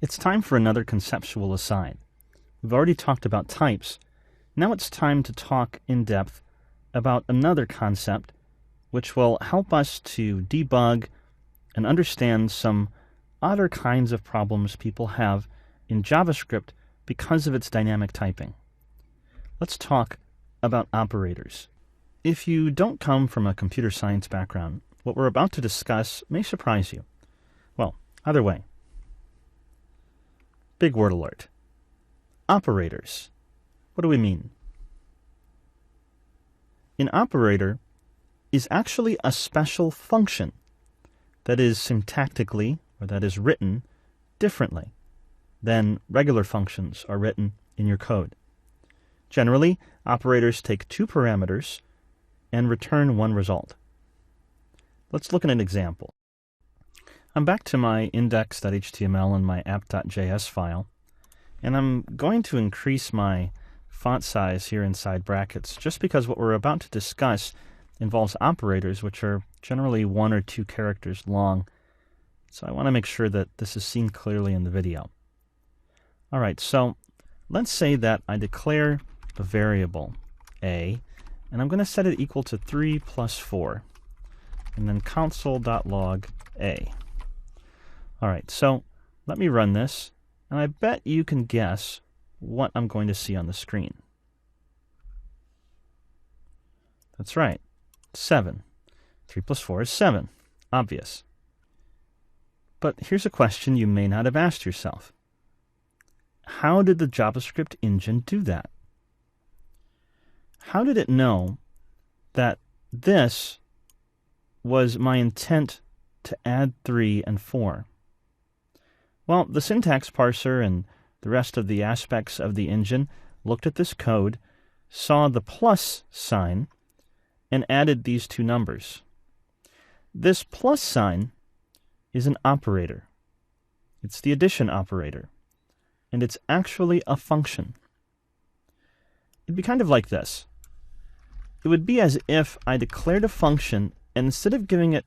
It's time for another conceptual aside. We've already talked about types. Now it's time to talk in depth about another concept which will help us to debug and understand some other kinds of problems people have in JavaScript because of its dynamic typing. Let's talk about operators. If you don't come from a computer science background, what we're about to discuss may surprise you. Well, either way. Big word alert. Operators. What do we mean? An operator is actually a special function that is syntactically, or that is written differently than regular functions are written in your code. Generally, operators take two parameters and return one result. Let's look at an example. I'm back to my index.html and my app.js file, and I'm going to increase my font size here inside brackets just because what we're about to discuss involves operators which are generally 1 or 2 characters long. So I want to make sure that this is seen clearly in the video. Alright, so let's say that I declare a variable a, and I'm going to set it equal to 3 plus 4, and then console.log a. Alright, so let me run this, and I bet you can guess what I'm going to see on the screen. That's right, 7. 3 plus 4 is 7. Obvious. But here's a question you may not have asked yourself. How did the JavaScript engine do that? How did it know that this was my intent to add 3 and 4? Well, the syntax parser and the rest of the aspects of the engine looked at this code, saw the plus sign, and added these two numbers. This plus sign is an operator. It's the addition operator, and it's actually a function. It'd be kind of like this. It would be as if I declared a function, and instead of giving it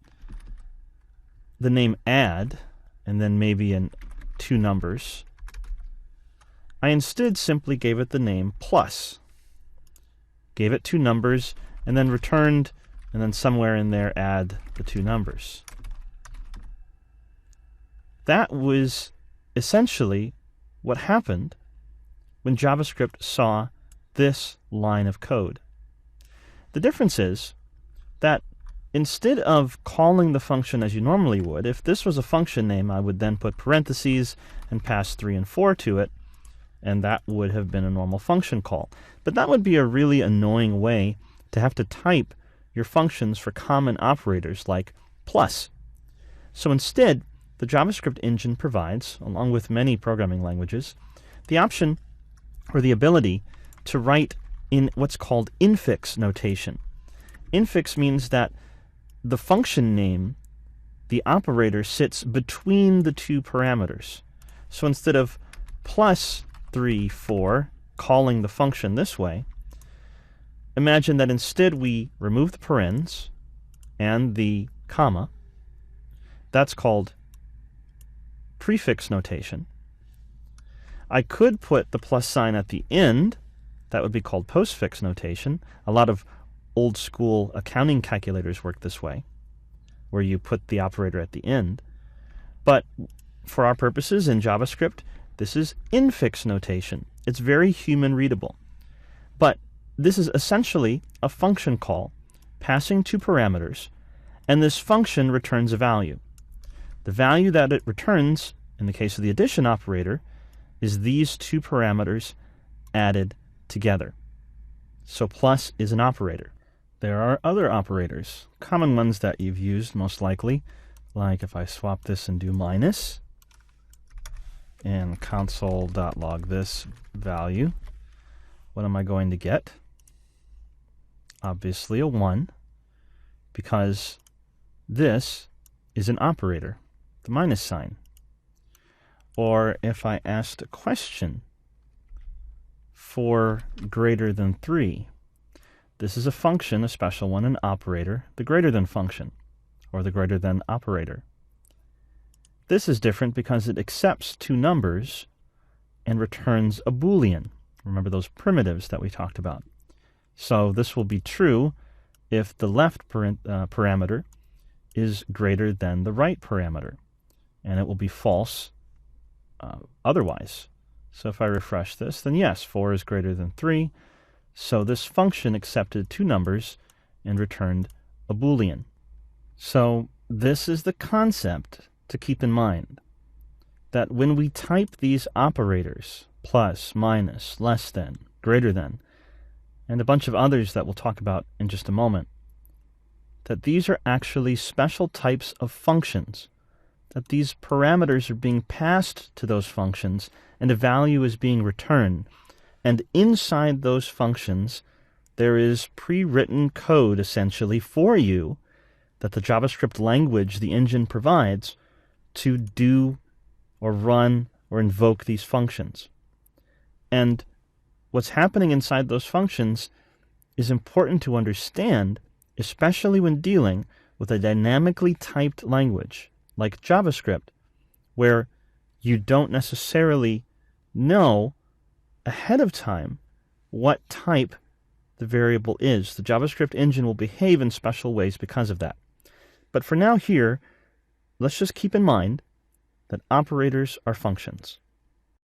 the name add, and then maybe in 2 numbers, I instead simply gave it the name plus, gave it 2 numbers, and then returned, and then somewhere in there add the 2 numbers. That was essentially what happened when JavaScript saw this line of code. The difference is that instead of calling the function as you normally would, if this was a function name, I would then put parentheses and pass 3 and 4 to it, and that would have been a normal function call. But that would be a really annoying way to have to type your functions for common operators like plus. So instead, the JavaScript engine provides, along with many programming languages, the option or the ability to write in what's called infix notation. Infix means that the function name, the operator, sits between the 2 parameters. So instead of plus 3, 4, calling the function this way, imagine that instead we remove the parens and the comma. That's called prefix notation. I could put the plus sign at the end. That would be called postfix notation. A lot of old school accounting calculators work this way, where you put the operator at the end. But for our purposes in JavaScript, this is infix notation. It's very human readable. But this is essentially a function call passing 2 parameters, and this function returns a value. The value that it returns, in the case of the addition operator, is these 2 parameters added together. So plus is an operator. There are other operators, common ones that you've used most likely, like if I swap this and do minus, and console.log this value, what am I going to get? Obviously a 1, because this is an operator, the minus sign. Or if I asked a question, 4 greater than 3, this is a function, a special one, an operator, the greater than function, or the greater than operator. This is different because it accepts two numbers and returns a Boolean. Remember those primitives that we talked about. So this will be true if the left parameter is greater than the right parameter, and it will be false otherwise. So if I refresh this, then yes, 4 is greater than 3. So this function accepted two numbers and returned a Boolean. So this is the concept to keep in mind, that when we type these operators, plus, minus, less than, greater than, and a bunch of others that we'll talk about in just a moment, that these are actually special types of functions, that these parameters are being passed to those functions and a value is being returned. And inside those functions, there is pre-written code essentially for you that the JavaScript language the engine provides to do or run or invoke these functions. And what's happening inside those functions is important to understand, especially when dealing with a dynamically typed language like JavaScript, where you don't necessarily know ahead of time what type the variable is. The JavaScript engine will behave in special ways because of that. But for now here, let's just keep in mind that operators are functions.